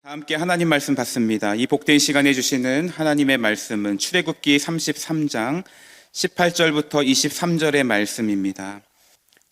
다 함께 하나님 말씀 받습니다. 이 복된 시간에 주시는 하나님의 말씀은 출애굽기 33장 18절부터 23절의 말씀입니다.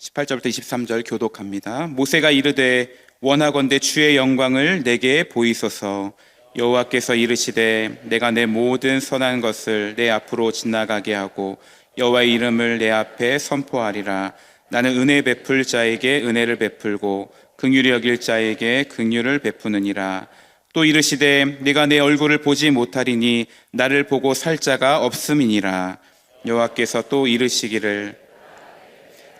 18절부터 23절 교독합니다. 모세가 이르되 원하건대 주의 영광을 내게 보이소서. 여호와께서 이르시되 내가 내 모든 선한 것을 내 앞으로 지나가게 하고 여호와의 이름을 내 앞에 선포하리라. 나는 은혜 베풀 자에게 은혜를 베풀고 긍휼히 여길 자에게 긍휼을 베푸느니라. 또 이르시되 내가 내 얼굴을 보지 못하리니 나를 보고 살 자가 없음이니라. 여호와께서 또 이르시기를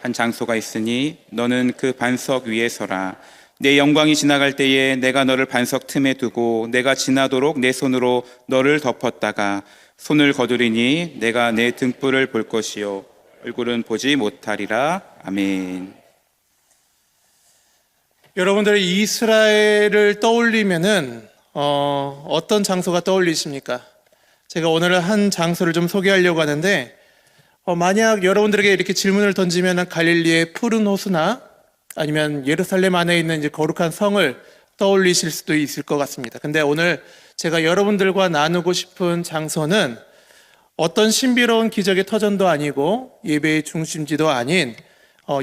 한 장소가 있으니 너는 그 반석 위에 서라. 내 영광이 지나갈 때에 내가 너를 반석 틈에 두고 내가 지나도록 내 손으로 너를 덮었다가 손을 거두리니 내가 내 등불을 볼 것이요 얼굴은 보지 못하리라. 아멘. 여러분들이 이스라엘을 떠올리면은 어떤 장소가 떠올리십니까? 제가 오늘 한 장소를 좀 소개하려고 하는데 만약 여러분들에게 이렇게 질문을 던지면 갈릴리의 푸른 호수나 아니면 예루살렘 안에 있는 이제 거룩한 성을 떠올리실 수도 있을 것 같습니다. 근데 오늘 제가 여러분들과 나누고 싶은 장소는 어떤 신비로운 기적의 터전도 아니고 예배의 중심지도 아닌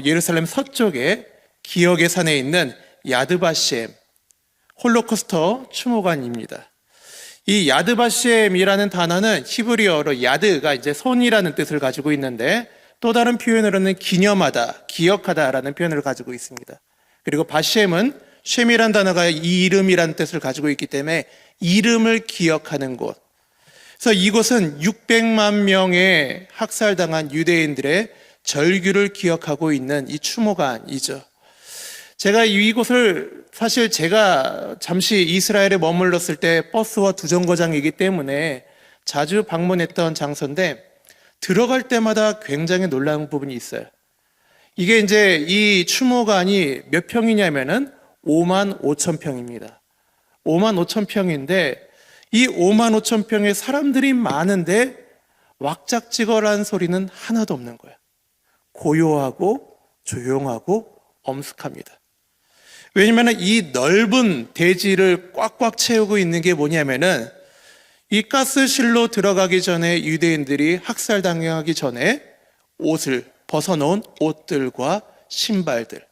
예루살렘 서쪽에 기억의 산에 있는 야드바셈 홀로코스터 추모관입니다. 이 야드바셈이라는 단어는 히브리어로 야드가 이제 손이라는 뜻을 가지고 있는데 또 다른 표현으로는 기념하다, 기억하다라는 표현을 가지고 있습니다. 그리고 바셈은 셈이란 단어가 이름이라는 뜻을 가지고 있기 때문에 이름을 기억하는 곳. 그래서 이곳은 600만 명의 학살당한 유대인들의 절규를 기억하고 있는 이 추모관이죠. 제가 이곳을 사실 제가 잠시 이스라엘에 머물렀을 때 버스와 두 정거장이기 때문에 자주 방문했던 장소인데 들어갈 때마다 굉장히 놀라운 부분이 있어요. 이게 이제 이 추모관이 몇 평이냐면은 5만 5천 평입니다. 5만 5천 평인데 이 5만 5천 평의 사람들이 많은데 왁작지껄한 소리는 하나도 없는 거예요. 고요하고 조용하고 엄숙합니다. 왜냐하면 이 넓은 대지를 꽉꽉 채우고 있는 게 뭐냐면은 이 가스실로 들어가기 전에 유대인들이 학살당하기 전에 옷을 벗어놓은 옷들과 신발들,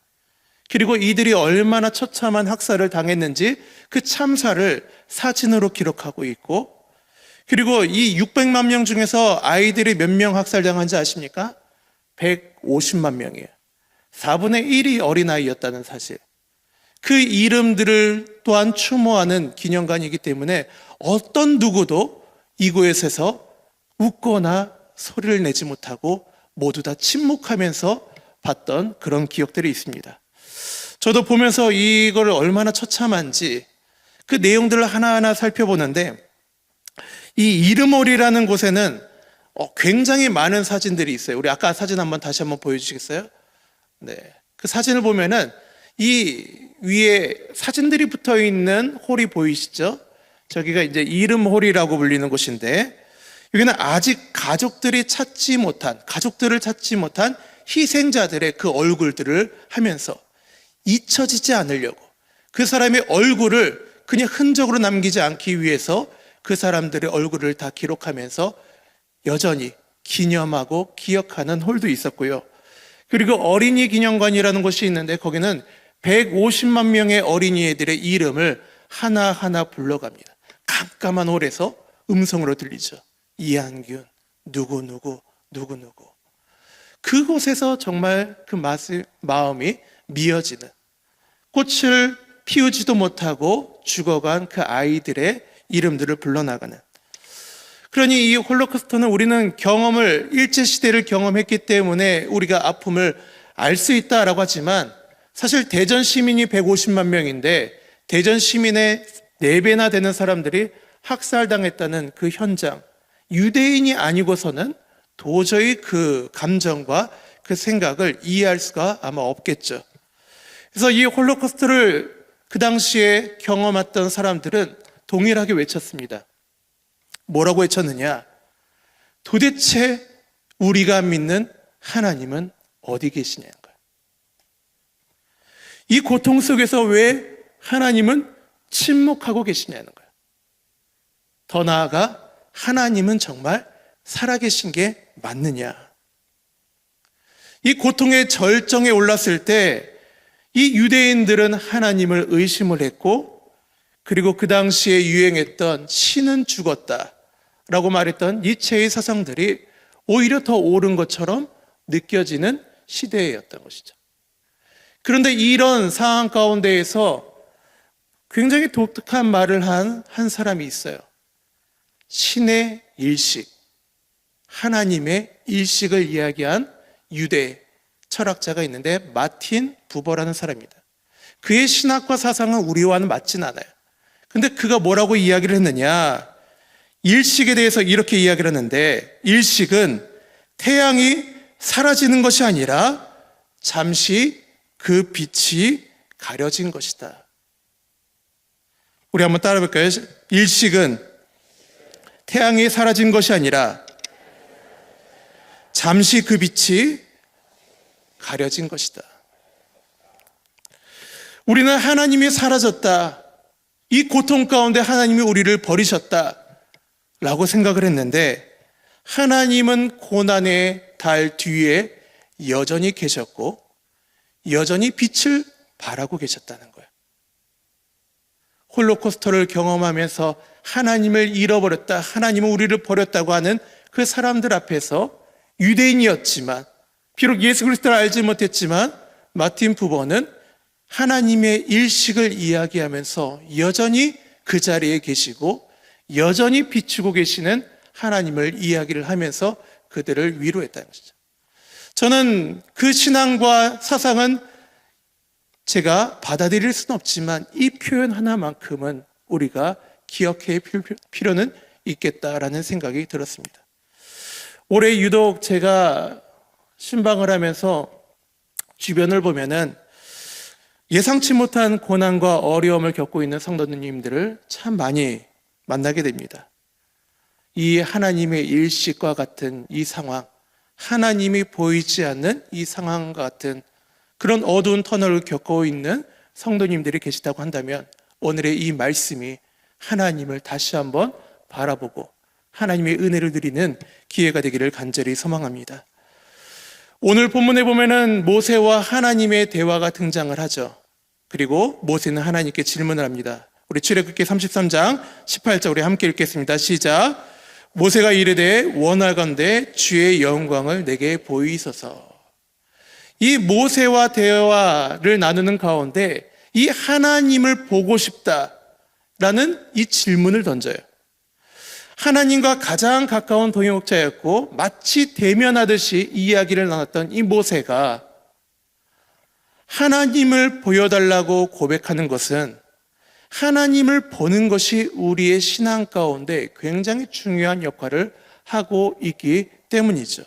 그리고 이들이 얼마나 처참한 학살을 당했는지 그 참사를 사진으로 기록하고 있고, 그리고 이 600만 명 중에서 아이들이 몇 명 학살당한지 아십니까? 150만 명이에요. 4분의 1이 어린아이였다는 사실. 그 이름들을 또한 추모하는 기념관이기 때문에 어떤 누구도 이곳에서 웃거나 소리를 내지 못하고 모두 다 침묵하면서 봤던 그런 기억들이 있습니다. 저도 보면서 이걸 얼마나 처참한지 그 내용들을 하나하나 살펴보는데 이 이르몰이라는 곳에는 굉장히 많은 사진들이 있어요. 우리 아까 사진 다시 한번 보여주시겠어요? 네. 그 사진을 보면은 이 위에 사진들이 붙어 있는 홀이 보이시죠? 저기가 이제 이름홀이라고 불리는 곳인데 여기는 아직 가족들을 찾지 못한 희생자들의 그 얼굴들을 하면서 잊혀지지 않으려고 그 사람의 얼굴을 그냥 흔적으로 남기지 않기 위해서 그 사람들의 얼굴을 다 기록하면서 여전히 기념하고 기억하는 홀도 있었고요. 그리고 어린이 기념관이라는 곳이 있는데 거기는 150만 명의 어린이들의 이름을 하나하나 불러갑니다. 깜깜한 홀에서 음성으로 들리죠. 이한균, 누구누구. 그곳에서 정말 그 마음이 미어지는, 꽃을 피우지도 못하고 죽어간 그 아이들의 이름들을 불러나가는. 그러니 이 홀로코스터는 우리는 일제시대를 경험했기 때문에 우리가 아픔을 알 수 있다라고 하지만 사실 대전 시민이 150만 명인데 대전 시민의 4배나 되는 사람들이 학살당했다는 그 현장, 유대인이 아니고서는 도저히 그 감정과 그 생각을 이해할 수가 아마 없겠죠. 그래서 이 홀로코스트를 그 당시에 경험했던 사람들은 동일하게 외쳤습니다. 뭐라고 외쳤느냐? 도대체 우리가 믿는 하나님은 어디 계시냐는 거예요. 이 고통 속에서 왜 하나님은 침묵하고 계시냐는 거예요. 더 나아가 하나님은 정말 살아계신 게 맞느냐. 이 고통의 절정에 올랐을 때 이 유대인들은 하나님을 의심을 했고, 그리고 그 당시에 유행했던 신은 죽었다라고 말했던 니체의 사상들이 오히려 더 옳은 것처럼 느껴지는 시대였던 것이죠. 그런데 이런 상황 가운데에서 굉장히 독특한 말을 한 사람이 있어요. 신의 일식, 하나님의 일식을 이야기한 유대 철학자가 있는데 마틴 부버라는 사람입니다. 그의 신학과 사상은 우리와는 맞진 않아요. 근데 그가 뭐라고 이야기를 했느냐? 일식에 대해서 이렇게 이야기를 하는데, 일식은 태양이 사라지는 것이 아니라 잠시 그 빛이 가려진 것이다. 우리 한번 따라 볼까요? 일식은 태양이 사라진 것이 아니라 잠시 그 빛이 가려진 것이다. 우리는 하나님이 사라졌다, 이 고통 가운데 하나님이 우리를 버리셨다 라고 생각을 했는데, 하나님은 고난의 달 뒤에 여전히 계셨고 여전히 빛을 발하고 계셨다는 거예요. 홀로코스터를 경험하면서 하나님을 잃어버렸다, 하나님은 우리를 버렸다고 하는 그 사람들 앞에서 유대인이었지만, 비록 예수 그리스도를 알지 못했지만 마틴 부버는 하나님의 일식을 이야기하면서 여전히 그 자리에 계시고 여전히 비추고 계시는 하나님을 이야기를 하면서 그들을 위로했다는 것이죠. 저는 그 신앙과 사상은 제가 받아들일 수는 없지만 이 표현 하나만큼은 우리가 기억해야 필요는 있겠다라는 생각이 들었습니다. 올해 유독 제가 신방을 하면서 주변을 보면은 예상치 못한 고난과 어려움을 겪고 있는 성도님들을 참 많이 만나게 됩니다. 이 하나님의 일식과 같은 이 상황, 하나님이 보이지 않는 이 상황과 같은 그런 어두운 터널을 겪고 있는 성도님들이 계시다고 한다면, 오늘의 이 말씀이 하나님을 다시 한번 바라보고 하나님의 은혜를 드리는 기회가 되기를 간절히 소망합니다. 오늘 본문에 보면은 모세와 하나님의 대화가 등장을 하죠. 그리고 모세는 하나님께 질문을 합니다. 우리 출애굽기 33장 18절 우리 함께 읽겠습니다. 시작. 모세가 이르되 원하건대 주의 영광을 내게 보이소서. 이 모세와 대화를 나누는 가운데 이 하나님을 보고 싶다라는 이 질문을 던져요. 하나님과 가장 가까운 동역자였고 마치 대면하듯이 이야기를 나눴던 이 모세가 하나님을 보여달라고 고백하는 것은 하나님을 보는 것이 우리의 신앙 가운데 굉장히 중요한 역할을 하고 있기 때문이죠.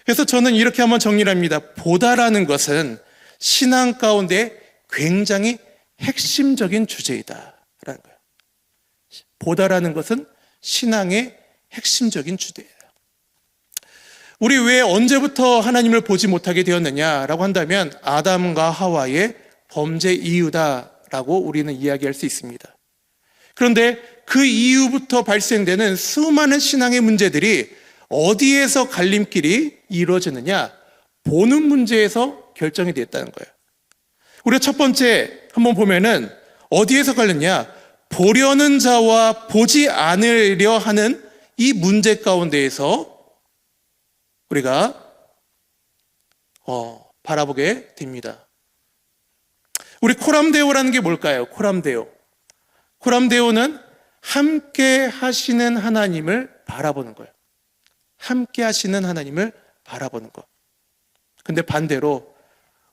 그래서 저는 이렇게 한번 정리를 합니다. 보다라는 것은 신앙 가운데 굉장히 핵심적인 주제이다라는 거예요. 보다라는 것은 신앙의 핵심적인 주제예요. 우리 왜 언제부터 하나님을 보지 못하게 되었느냐라고 한다면 아담과 하와의 범죄 이유다라고 우리는 이야기할 수 있습니다. 그런데 그 이후부터 발생되는 수많은 신앙의 문제들이 어디에서 갈림길이 이루어지느냐? 보는 문제에서 결정이 되었다는 거예요. 우리가 첫 번째 한번 보면은 어디에서 갈렸냐? 보려는 자와 보지 않으려 하는 이 문제 가운데에서 우리가 바라보게 됩니다. 우리 코람데오라는 게 뭘까요? 코람데오는 함께 하시는 하나님을 바라보는 거예요. 함께 하시는 하나님을 바라보는 것. 근데 반대로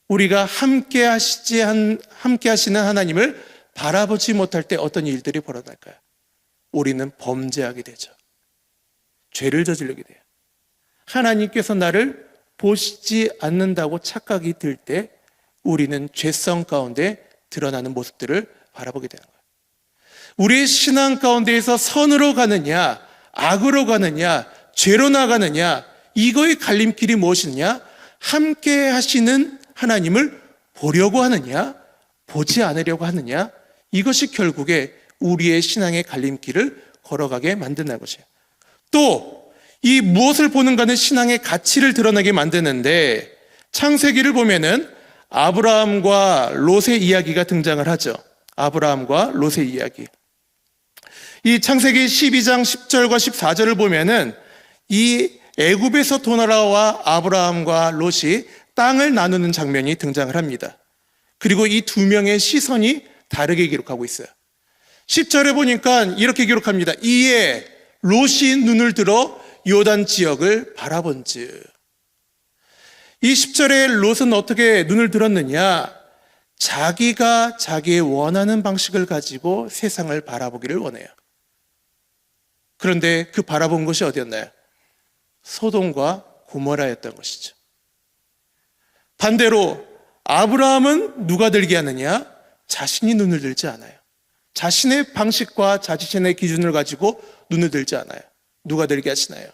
우리가 함께 하시는 하나님을 바라보지 못할 때 어떤 일들이 벌어날까요? 우리는 범죄하게 되죠. 죄를 저지르게 돼요. 하나님께서 나를 보시지 않는다고 착각이 들 때 우리는 죄성 가운데 드러나는 모습들을 바라보게 되는 거예요. 우리의 신앙 가운데에서 선으로 가느냐, 악으로 가느냐, 죄로 나가느냐, 이거의 갈림길이 무엇이냐? 함께 하시는 하나님을 보려고 하느냐, 보지 않으려고 하느냐, 이것이 결국에 우리의 신앙의 갈림길을 걸어가게 만든다는 것이에요. 또 이 무엇을 보는가는 신앙의 가치를 드러나게 만드는데, 창세기를 보면은 아브라함과 롯의 이야기가 등장을 하죠. 아브라함과 롯의 이야기. 이 창세기 12장 10절과 14절을 보면은 이 애굽에서 돌아와 아브라함과 롯이 땅을 나누는 장면이 등장을 합니다. 그리고 이 두 명의 시선이 다르게 기록하고 있어요. 10절에 보니까 이렇게 기록합니다. 이에 롯이 눈을 들어 요단 지역을 바라본즉. 이 10절에 롯은 어떻게 눈을 들었느냐? 자기가 자기의 원하는 방식을 가지고 세상을 바라보기를 원해요. 그런데 그 바라본 것이 어디였나요? 소돔과 고모라였던 것이죠. 반대로 아브라함은 누가 들게 하느냐? 자신이 눈을 들지 않아요. 자신의 방식과 자신의 기준을 가지고 눈을 들지 않아요. 누가 들게 하시나요?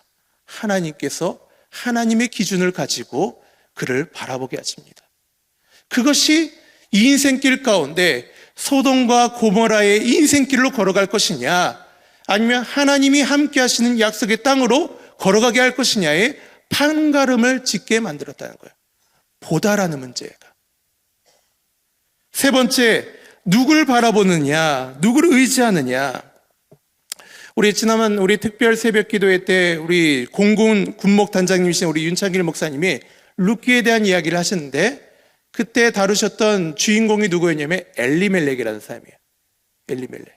하나님께서 하나님의 기준을 가지고 그를 바라보게 하십니다. 그것이 이 인생길 가운데 소돔과 고모라의 인생길로 걸어갈 것이냐, 아니면 하나님이 함께 하시는 약속의 땅으로 걸어가게 할 것이냐의 판가름을 짓게 만들었다는 거예요. 보다라는 문제가. 세 번째, 누굴 바라보느냐, 누구를 의지하느냐. 우리 지난번 우리 특별 새벽 기도회 때 우리 공군 군목 단장님이신 우리 윤창길 목사님이 룻기에 대한 이야기를 하셨는데, 그때 다루셨던 주인공이 누구였냐면 엘리멜렉이라는 사람이에요. 엘리멜렉.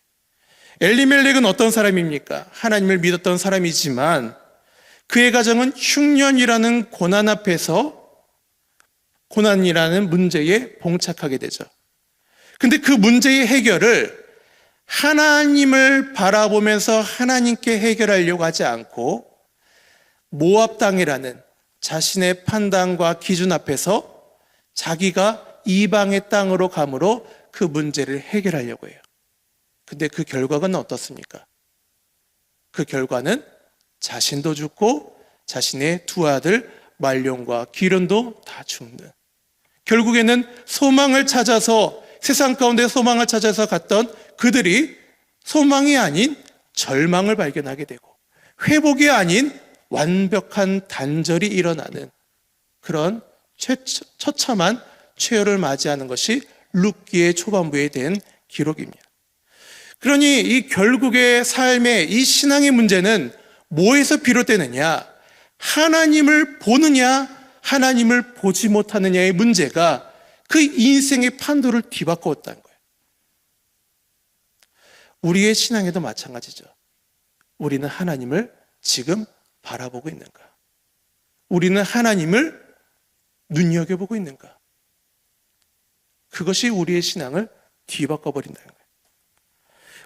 엘리멜렉은 어떤 사람입니까? 하나님을 믿었던 사람이지만 그의 가정은 흉년이라는 고난 앞에서 고난이라는 문제에 봉착하게 되죠. 근데 그 문제의 해결을 하나님을 바라보면서 하나님께 해결하려고 하지 않고 모압 땅이라는 자신의 판단과 기준 앞에서 자기가 이방의 땅으로 감으로 그 문제를 해결하려고 해요. 근데 그 결과는 어떻습니까? 그 결과는 자신도 죽고 자신의 두 아들 말룡과 기련도 다 죽는, 결국에는 소망을 찾아서, 세상 가운데 소망을 찾아서 갔던 그들이 소망이 아닌 절망을 발견하게 되고 회복이 아닌 완벽한 단절이 일어나는 그런 처참한 최후를 맞이하는 것이 룻기의 초반부에 된 기록입니다. 그러니 이 결국의 삶의 이 신앙의 문제는 뭐에서 비롯되느냐? 하나님을 보느냐, 하나님을 보지 못하느냐의 문제가 그 인생의 판도를 뒤바꾸었다는 거예요. 우리의 신앙에도 마찬가지죠. 우리는 하나님을 지금 바라보고 있는가? 우리는 하나님을 눈여겨보고 있는가? 그것이 우리의 신앙을 뒤바꿔버린다는 거예요.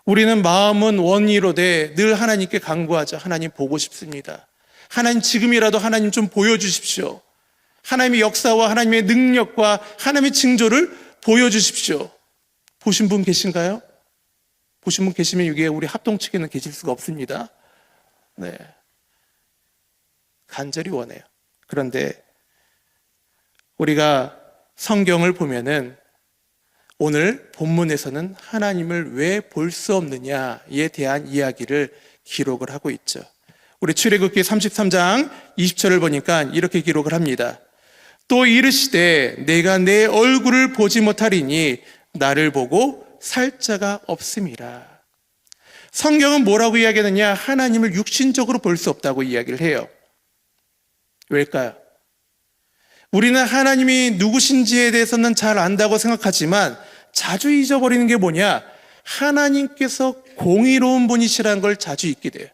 우리는 마음은 원이로되 늘 하나님께 간구하죠. 하나님 보고 싶습니다. 하나님 지금이라도 하나님 좀 보여주십시오. 하나님의 역사와 하나님의 능력과 하나님의 징조를 보여주십시오. 보신 분 계신가요? 보신 분 계시면 여기에 우리 합동 측에는 계실 수가 없습니다. 네, 간절히 원해요. 그런데 우리가 성경을 보면은 오늘 본문에서는 하나님을 왜 볼 수 없느냐에 대한 이야기를 기록을 하고 있죠. 우리 출애굽기 33장 20절을 보니까 이렇게 기록을 합니다. 또 이르시되 내가 내 얼굴을 보지 못하리니 나를 보고 살 자가 없음이라. 성경은 뭐라고 이야기하느냐? 하나님을 육신적으로 볼 수 없다고 이야기를 해요. 왜일까요? 우리는 하나님이 누구신지에 대해서는 잘 안다고 생각하지만 자주 잊어버리는 게 뭐냐? 하나님께서 공의로운 분이시라는 걸 자주 잊게 돼요.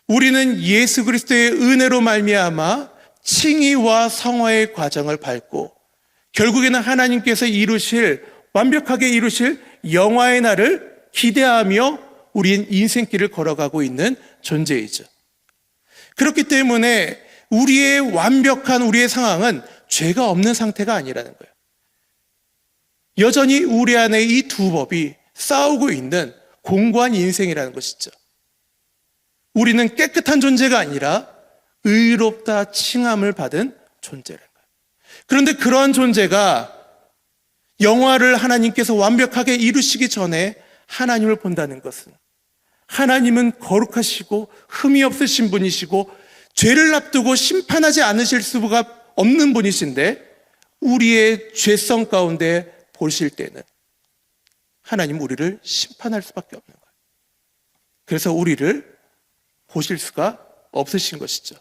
우리는 예수 그리스도의 은혜로 말미암아 칭의와 성화의 과정을 밟고 결국에는 하나님께서 완벽하게 이루실 영화의 날을 기대하며 우리는 인생길을 걸어가고 있는 존재이죠. 그렇기 때문에 우리의 우리의 상황은 죄가 없는 상태가 아니라는 거예요. 여전히 우리 안에 이 두 법이 싸우고 있는 공고한 인생이라는 것이죠. 우리는 깨끗한 존재가 아니라 의롭다 칭함을 받은 존재라는 거예요. 그런데 그러한 존재가 영화를 하나님께서 완벽하게 이루시기 전에 하나님을 본다는 것은 하나님은 거룩하시고 흠이 없으신 분이시고 죄를 앞두고 심판하지 않으실 수가 없는 분이신데 우리의 죄성 가운데 보실 때는 하나님 우리를 심판할 수밖에 없는 거예요. 그래서 우리를 보실 수가 없으신 것이죠.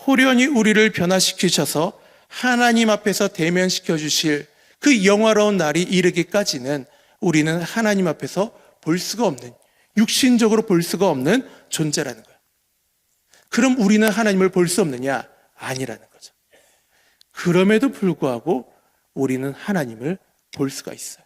호련히 우리를 변화시키셔서 하나님 앞에서 대면시켜 주실 그 영화로운 날이 이르기까지는 우리는 하나님 앞에서 볼 수가 없는, 육신적으로 볼 수가 없는 존재라는 거예요. 그럼 우리는 하나님을 볼 수 없느냐? 아니라는 거죠. 그럼에도 불구하고 우리는 하나님을 볼 수가 있어요.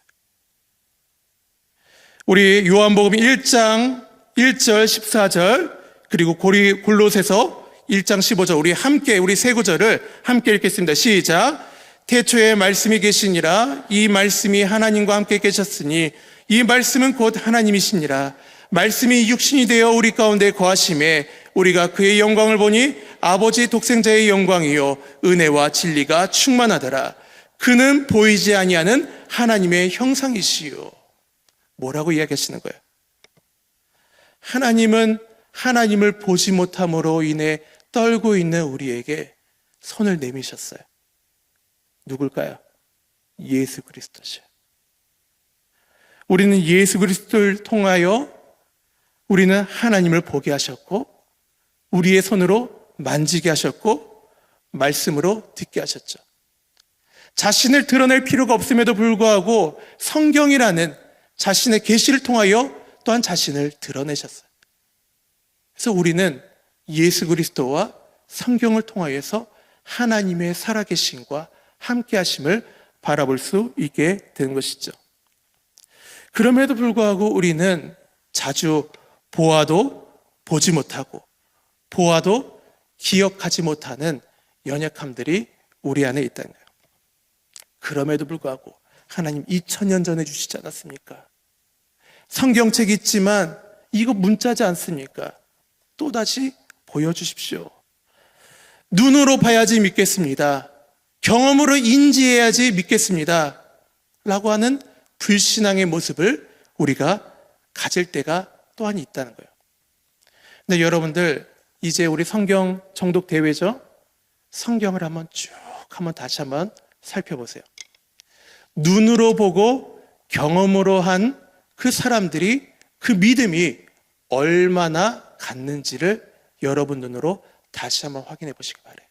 우리 요한복음 1장 1절 14절 그리고 골로새서 1장 15절 우리 세 구절을 함께 읽겠습니다. 시작. 태초에 말씀이 계시니라. 이 말씀이 하나님과 함께 계셨으니 이 말씀은 곧 하나님이시니라. 말씀이 육신이 되어 우리 가운데 거하심에 우리가 그의 영광을 보니 아버지 독생자의 영광이요 은혜와 진리가 충만하더라. 그는 보이지 아니하는 하나님의 형상이시요. 뭐라고 이야기하시는 거예요? 하나님은 하나님을 보지 못함으로 인해 떨고 있는 우리에게 손을 내미셨어요. 누굴까요? 예수 그리스도죠. 우리는 예수 그리스도를 통하여 우리는 하나님을 보게 하셨고 우리의 손으로 만지게 하셨고 말씀으로 듣게 하셨죠. 자신을 드러낼 필요가 없음에도 불구하고 성경이라는 자신의 계시를 통하여 또한 자신을 드러내셨어요. 그래서 우리는 예수 그리스도와 성경을 통하여서 하나님의 살아계심과 함께하심을 바라볼 수 있게 된 것이죠. 그럼에도 불구하고 우리는 자주 보아도 보지 못하고 보아도 기억하지 못하는 연약함들이 우리 안에 있다는 거예요. 그럼에도 불구하고 하나님 2000년 전에 주시지 않았습니까? 성경책이 있지만 이거 문자지 않습니까? 또다시 보여주십시오. 눈으로 봐야지 믿겠습니다. 경험으로 인지해야지 믿겠습니다. 라고 하는 불신앙의 모습을 우리가 가질 때가 또한 있다는 거예요. 근데 여러분들 이제 우리 성경 정독 대회죠? 성경을 한번 다시 한번 살펴보세요. 눈으로 보고 경험으로 한 그 사람들이 그 믿음이 얼마나 갔는지를 여러분 눈으로 다시 한번 확인해 보시기 바래요.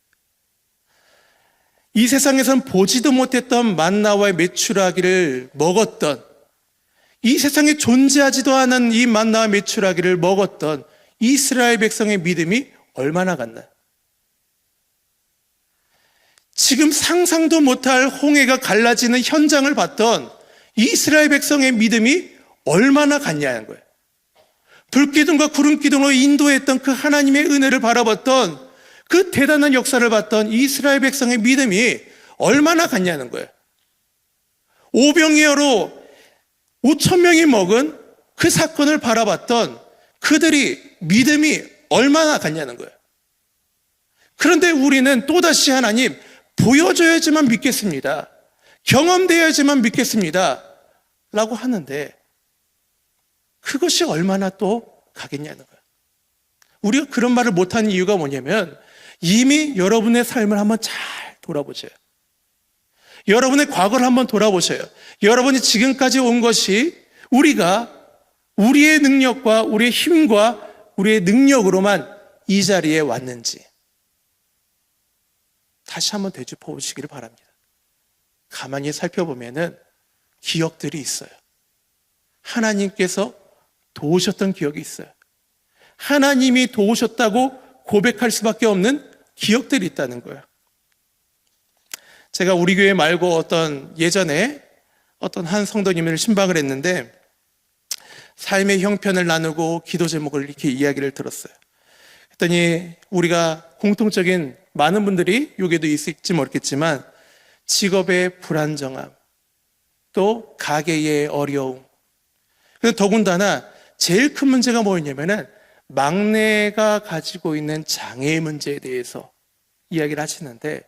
이 세상에선 보지도 못했던 만나와의 메추라기를 먹었던, 이 세상에 존재하지도 않은 이 만나와 메추라기를 먹었던 이스라엘 백성의 믿음이 얼마나 갔나요? 지금 상상도 못할 홍해가 갈라지는 현장을 봤던 이스라엘 백성의 믿음이 얼마나 갔냐는 거예요. 불기둥과 구름기둥으로 인도했던 그 하나님의 은혜를 바라봤던 그 대단한 역사를 봤던 이스라엘 백성의 믿음이 얼마나 갔냐는 거예요. 오병이어로 5,000명이 먹은 그 사건을 바라봤던 그들이 믿음이 얼마나 갔냐는 거예요. 그런데 우리는 또다시 하나님 보여줘야지만 믿겠습니다. 경험되어야지만 믿겠습니다. 라고 하는데 그것이 얼마나 또 가겠냐는 거예요. 우리가 그런 말을 못하는 이유가 뭐냐면 이미 여러분의 삶을 한번 잘 돌아보세요. 여러분의 과거를 한번 돌아보세요. 여러분이 지금까지 온 것이 우리가 우리의 능력과 우리의 힘과 우리의 능력으로만 이 자리에 왔는지 다시 한번 되짚어 보시기를 바랍니다. 가만히 살펴보면은 기억들이 있어요. 하나님께서 도우셨던 기억이 있어요. 하나님이 도우셨다고 고백할 수밖에 없는 기억들이 있다는 거예요. 제가 우리 교회 말고 예전에 어떤 한 성도님을 신방을 했는데 삶의 형편을 나누고 기도 제목을 이렇게 이야기를 들었어요. 그랬더니 우리가 공통적인 많은 분들이 여기도 있을지 모르겠지만 직업의 불안정함, 또 가계의 어려움, 그리고 더군다나 제일 큰 문제가 뭐였냐면은 막내가 가지고 있는 장애의 문제에 대해서 이야기를 하시는데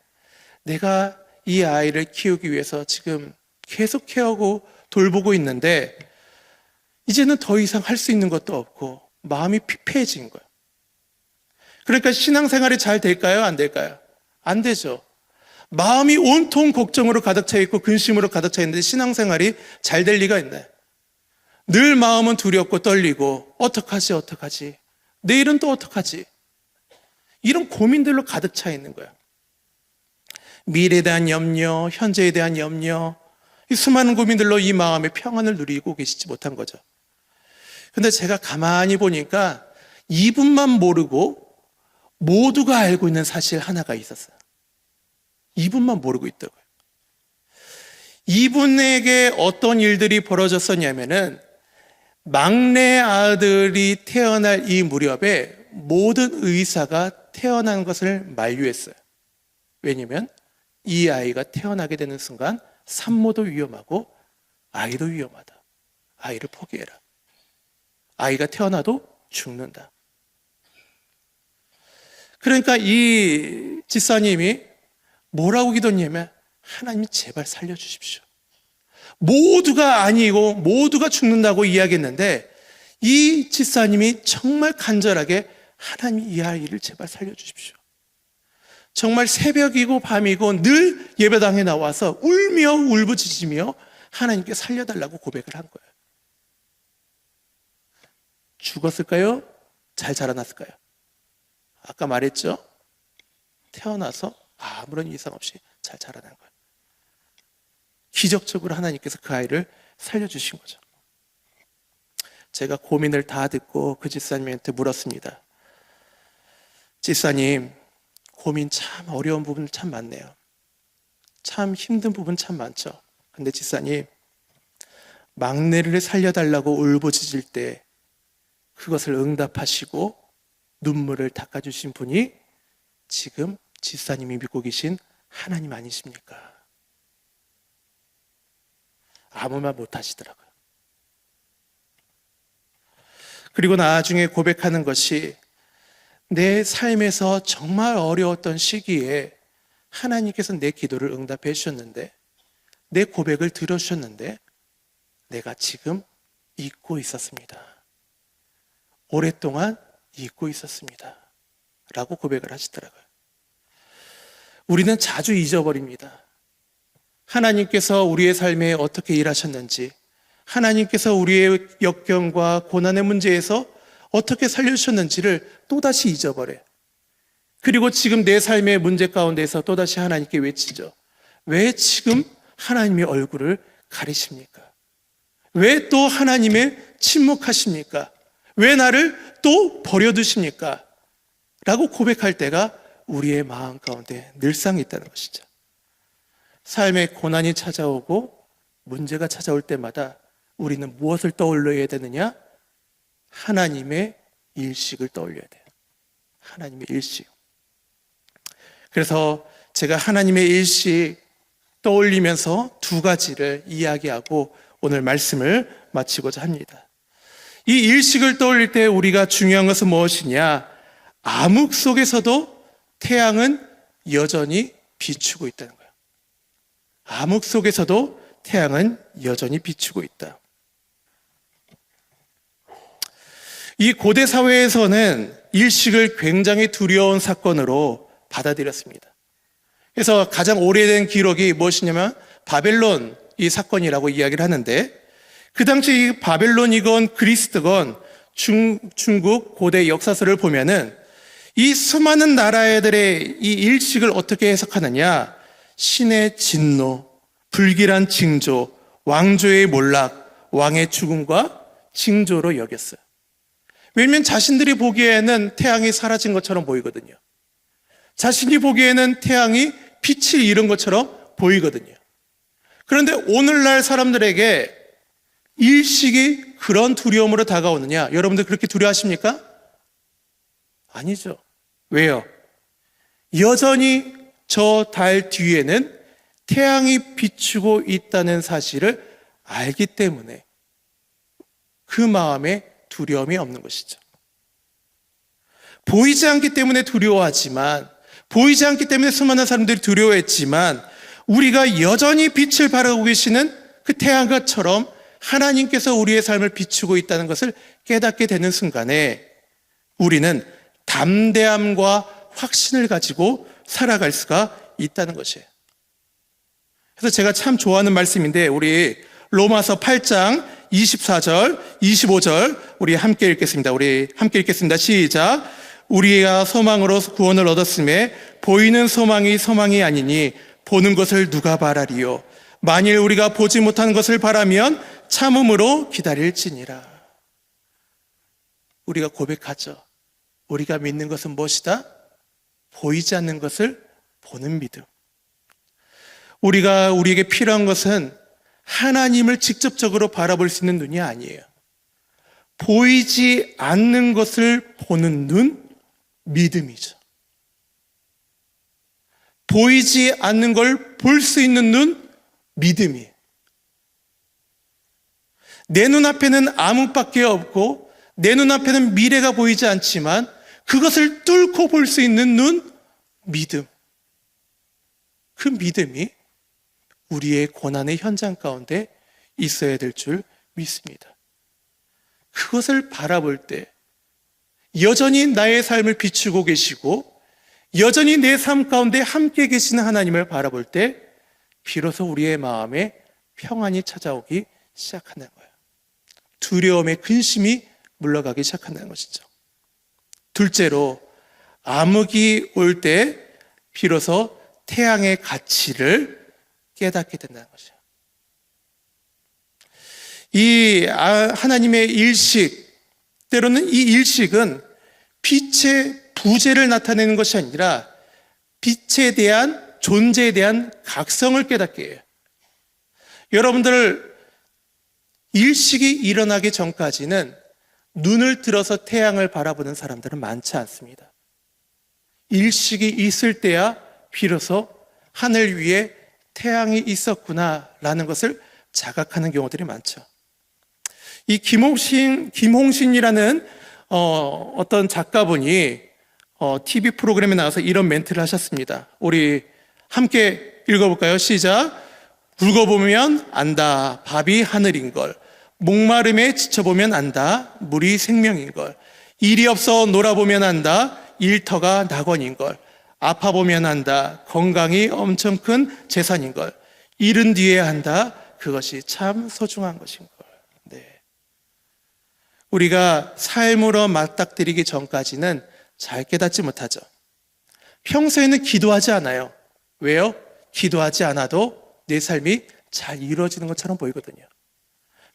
내가 이 아이를 키우기 위해서 지금 계속 케어하고 돌보고 있는데 이제는 더 이상 할 수 있는 것도 없고 마음이 피폐해진 거예요. 그러니까 신앙생활이 잘 될까요? 안 될까요? 안 되죠. 마음이 온통 걱정으로 가득 차 있고 근심으로 가득 차 있는데 신앙생활이 잘 될 리가 있나요? 늘 마음은 두렵고 떨리고 어떡하지? 내일은 또 어떡하지? 이런 고민들로 가득 차 있는 거야. 미래에 대한 염려, 현재에 대한 염려, 이 수많은 고민들로 이 마음의 평안을 누리고 계시지 못한 거죠. 근데 제가 가만히 보니까 이분만 모르고 모두가 알고 있는 사실 하나가 있었어요. 이분만 모르고 있다고요. 이분에게 어떤 일들이 벌어졌었냐면은 막내 아들이 태어날 이 무렵에 모든 의사가 태어난 것을 만류했어요. 왜냐면 이 아이가 태어나게 되는 순간 산모도 위험하고 아이도 위험하다. 아이를 포기해라. 아이가 태어나도 죽는다. 그러니까 이 집사님이 뭐라고 기도했냐면 하나님 제발 살려주십시오. 모두가 아니고 모두가 죽는다고 이야기했는데 이 집사님이 정말 간절하게 하나님 이 아이를 제발 살려주십시오. 정말 새벽이고 밤이고 늘 예배당에 나와서 울며 울부짖으며 하나님께 살려달라고 고백을 한 거예요. 죽었을까요? 잘 자라났을까요? 아까 말했죠? 태어나서 아무런 이상 없이 잘 자라난 거예요. 기적적으로 하나님께서 그 아이를 살려주신 거죠. 제가 고민을 다 듣고 그 집사님한테 물었습니다. 집사님, 고민 참 어려운 부분 참 많네요. 참 힘든 부분 참 많죠. 근데 집사님, 막내를 살려달라고 울부짖을 때 그것을 응답하시고 눈물을 닦아주신 분이 지금 집사님이 믿고 계신 하나님 아니십니까? 아무 말 못 하시더라고요. 그리고 나중에 고백하는 것이 내 삶에서 정말 어려웠던 시기에 하나님께서 내 기도를 응답해 주셨는데 내 고백을 들어주셨는데 내가 지금 잊고 있었습니다. 오랫동안 잊고 있었습니다. 라고 고백을 하시더라고요. 우리는 자주 잊어버립니다. 하나님께서 우리의 삶에 어떻게 일하셨는지, 하나님께서 우리의 역경과 고난의 문제에서 어떻게 살려주셨는지를 또다시 잊어버려요. 그리고 지금 내 삶의 문제 가운데서 또다시 하나님께 외치죠. 왜 지금 하나님의 얼굴을 가리십니까? 왜 또 하나님의 침묵하십니까? 왜 나를 또 버려두십니까? 라고 고백할 때가 우리의 마음 가운데 늘상 있다는 것이죠. 삶의 고난이 찾아오고 문제가 찾아올 때마다 우리는 무엇을 떠올려야 되느냐? 하나님의 일식을 떠올려야 돼요. 하나님의 일식. 그래서 제가 하나님의 일식 떠올리면서 두 가지를 이야기하고 오늘 말씀을 마치고자 합니다. 이 일식을 떠올릴 때 우리가 중요한 것은 무엇이냐? 암흑 속에서도 태양은 여전히 비추고 있다는 거예요. 암흑 속에서도 태양은 여전히 비추고 있다. 이 고대 사회에서는 일식을 굉장히 두려운 사건으로 받아들였습니다. 그래서 가장 오래된 기록이 무엇이냐면 바벨론 이 사건이라고 이야기를 하는데 그 당시 이 바벨론이건 그리스든 중국 고대 역사서를 보면은 이 수많은 나라들의 이 일식을 어떻게 해석하느냐? 신의 진노, 불길한 징조, 왕조의 몰락, 왕의 죽음과 징조로 여겼어요. 왜냐하면 자신들이 보기에는 태양이 사라진 것처럼 보이거든요. 자신이 보기에는 태양이 빛을 잃은 것처럼 보이거든요. 그런데 오늘날 사람들에게 일식이 그런 두려움으로 다가오느냐? 여러분들 그렇게 두려워하십니까? 아니죠. 왜요? 여전히 저 달 뒤에는 태양이 비추고 있다는 사실을 알기 때문에 그 마음에 두려움이 없는 것이죠. 보이지 않기 때문에 두려워하지만, 보이지 않기 때문에 수많은 사람들이 두려워했지만 우리가 여전히 빛을 발하고 계시는 그 태양같처럼 하나님께서 우리의 삶을 비추고 있다는 것을 깨닫게 되는 순간에 우리는 담대함과 확신을 가지고 살아갈 수가 있다는 것이에요. 그래서 제가 참 좋아하는 말씀인데 우리 로마서 8장 24절, 25절 우리 함께 읽겠습니다. 우리 함께 읽겠습니다. 시작. 우리가 소망으로 구원을 얻었음에 보이는 소망이 소망이 아니니 보는 것을 누가 바라리요. 만일 우리가 보지 못하는 것을 바라면 참음으로 기다릴지니라. 우리가 고백하죠. 우리가 믿는 것은 무엇이다? 보이지 않는 것을 보는 믿음. 우리에게 필요한 것은 하나님을 직접적으로 바라볼 수 있는 눈이 아니에요. 보이지 않는 것을 보는 눈, 믿음이죠. 보이지 않는 걸 볼 수 있는 눈, 믿음이에요. 내 눈앞에는 암흑밖에 없고 내 눈앞에는 미래가 보이지 않지만 그것을 뚫고 볼 수 있는 눈, 믿음. 그 믿음이 우리의 고난의 현장 가운데 있어야 될 줄 믿습니다. 그것을 바라볼 때 여전히 나의 삶을 비추고 계시고 여전히 내 삶 가운데 함께 계시는 하나님을 바라볼 때 비로소 우리의 마음에 평안이 찾아오기 시작한다는 거예요. 두려움의 근심이 물러가기 시작한다는 것이죠. 둘째로 암흑이 올 때 비로소 태양의 가치를 깨닫게 된다는 것이죠. 이 하나님의 일식, 때로는 이 일식은 빛의 부재를 나타내는 것이 아니라 빛에 대한 존재에 대한 각성을 깨닫게 해요. 여러분들 일식이 일어나기 전까지는 눈을 들어서 태양을 바라보는 사람들은 많지 않습니다. 일식이 있을 때야 비로소 하늘 위에 태양이 있었구나라는 것을 자각하는 경우들이 많죠. 이 김홍신이라는 어떤 작가분이 TV 프로그램에 나와서 이런 멘트를 하셨습니다. 우리 함께 읽어볼까요? 시작. 굵어보면 안다. 밥이 하늘인 걸. 목마름에 지쳐보면 안다. 물이 생명인 걸. 일이 없어 놀아보면 안다. 일터가 낙원인 걸. 아파보면 안다. 건강이 엄청 큰 재산인 걸. 잃은 뒤에 한다. 그것이 참 소중한 것인 걸. 네. 우리가 삶으로 맞닥뜨리기 전까지는 잘 깨닫지 못하죠. 평소에는 기도하지 않아요. 왜요? 기도하지 않아도 내 삶이 잘 이루어지는 것처럼 보이거든요.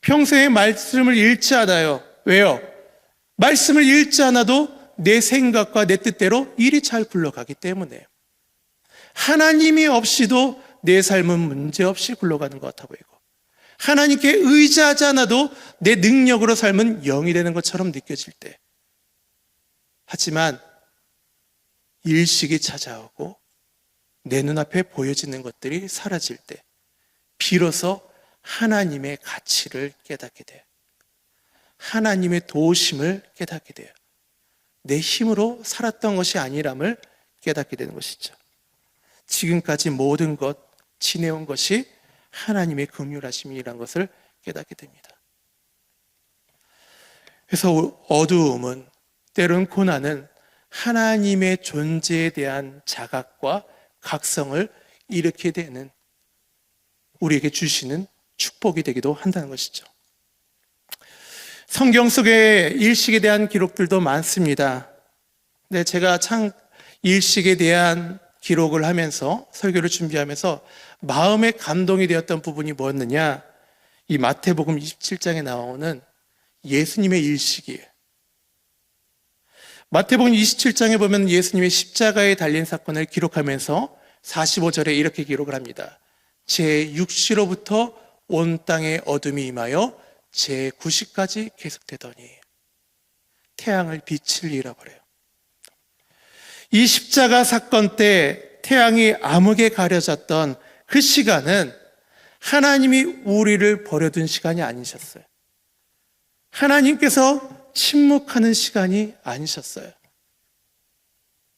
평소에 말씀을 읽지 않아요. 왜요? 말씀을 읽지 않아도 내 생각과 내 뜻대로 일이 잘 굴러가기 때문에. 하나님이 없이도 내 삶은 문제없이 굴러가는 것 같아 보이고, 하나님께 의지하지 않아도 내 능력으로 삶은 영이 되는 것처럼 느껴질 때, 하지만 일식이 찾아오고 내 눈앞에 보여지는 것들이 사라질 때 비로소 하나님의 가치를 깨닫게 돼요. 하나님의 도우심을 깨닫게 돼요. 내 힘으로 살았던 것이 아니람을 깨닫게 되는 것이죠. 지금까지 모든 것 지내온 것이 하나님의 긍휼하심이라는 것을 깨닫게 됩니다. 그래서 어두움은, 때론 고난은 하나님의 존재에 대한 자각과 각성을 일으키게 되는, 우리에게 주시는 축복이 되기도 한다는 것이죠. 성경 속에 일식에 대한 기록들도 많습니다. 네, 제가 참 일식에 대한 기록을 하면서, 설교를 준비하면서 마음에 감동이 되었던 부분이 뭐였느냐, 이 마태복음 27장에 나오는 예수님의 일식이에요. 마태복음 27장에 보면 예수님의 십자가에 달린 사건을 기록하면서 45절에 이렇게 기록을 합니다. 제6시로부터 온 땅에 어둠이 임하여 제9시까지 계속되더니 태양을 빛을 잃어버려요. 이 십자가 사건 때 태양이 암흑에 가려졌던 그 시간은 하나님이 우리를 버려둔 시간이 아니셨어요. 하나님께서 침묵하는 시간이 아니셨어요.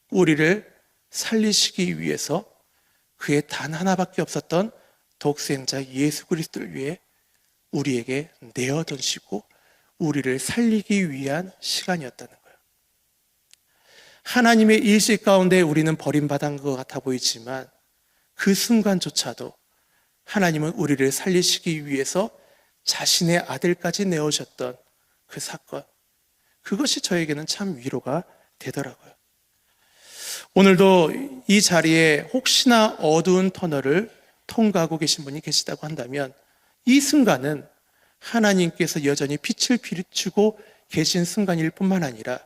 우리를 살리시기 위해서 그의 단 하나밖에 없었던 독생자 예수 그리스도를 위해 우리에게 내어던지고 우리를 살리기 위한 시간이었다는 거예요. 하나님의 일식 가운데 우리는 버림받은 것 같아 보이지만 그 순간조차도 하나님은 우리를 살리시기 위해서 자신의 아들까지 내어주셨던 그 사건, 그것이 저에게는 참 위로가 되더라고요. 오늘도 이 자리에 혹시나 어두운 터널을 통과하고 계신 분이 계시다고 한다면 이 순간은 하나님께서 여전히 빛을 비추고 계신 순간일 뿐만 아니라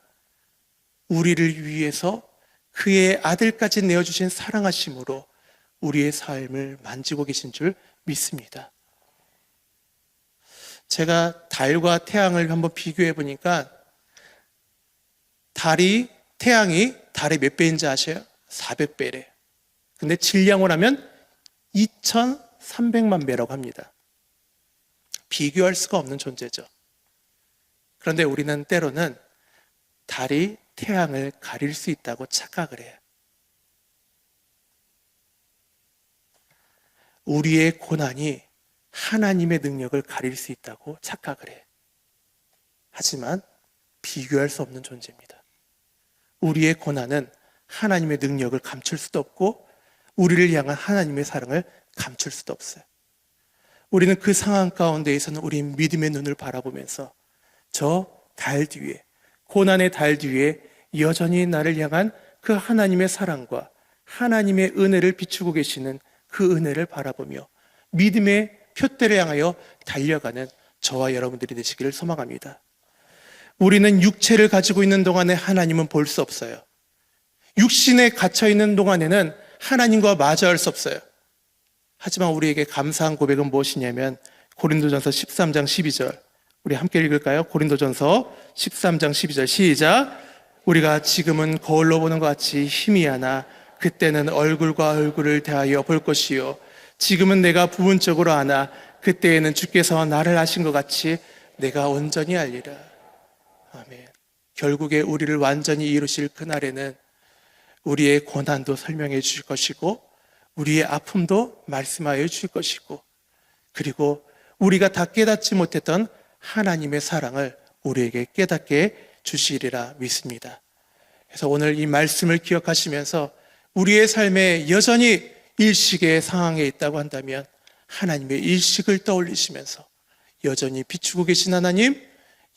우리를 위해서 그의 아들까지 내어주신 사랑하심으로 우리의 삶을 만지고 계신 줄 믿습니다. 제가 달과 태양을 한번 비교해 보니까 태양이 달의 몇 배인지 아세요? 400배래. 근데 질량을 하면 2300만 배라고 합니다. 비교할 수가 없는 존재죠. 그런데 우리는 때로는 달이 태양을 가릴 수 있다고 착각을 해요. 우리의 고난이 하나님의 능력을 가릴 수 있다고 착각을 해요. 하지만 비교할 수 없는 존재입니다. 우리의 고난은 하나님의 능력을 감출 수도 없고 우리를 향한 하나님의 사랑을 감출 수도 없어요. 우리는 그 상황 가운데에서는 우리 믿음의 눈을 바라보면서 저 달 뒤에, 고난의 달 뒤에 여전히 나를 향한 그 하나님의 사랑과 하나님의 은혜를 비추고 계시는 그 은혜를 바라보며 믿음의 표대를 향하여 달려가는 저와 여러분들이 되시기를 소망합니다. 우리는 육체를 가지고 있는 동안에 하나님은 볼 수 없어요. 육신에 갇혀 있는 동안에는 하나님과 마주할 수 없어요. 하지만 우리에게 감사한 고백은 무엇이냐면 고린도전서 13장 12절, 우리 함께 읽을까요? 고린도전서 13장 12절 시작. 우리가 지금은 거울로 보는 것 같이 희미하나 그때는 얼굴과 얼굴을 대하여 볼 것이요 지금은 내가 부분적으로 아나 그때에는 주께서 나를 아신 것 같이 내가 온전히 알리라. 아멘. 결국에 우리를 완전히 이루실 그날에는 우리의 고난도 설명해 주실 것이고 우리의 아픔도 말씀하여 주실 것이고 그리고 우리가 다 깨닫지 못했던 하나님의 사랑을 우리에게 깨닫게 주시리라 믿습니다. 그래서 오늘 이 말씀을 기억하시면서 우리의 삶에 여전히 일식의 상황에 있다고 한다면 하나님의 일식을 떠올리시면서 여전히 비추고 계신 하나님,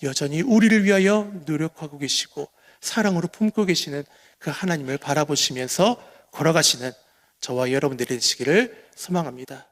여전히 우리를 위하여 노력하고 계시고 사랑으로 품고 계시는 그 하나님을 바라보시면서 걸어가시는 저와 여러분들이 되시기를 소망합니다.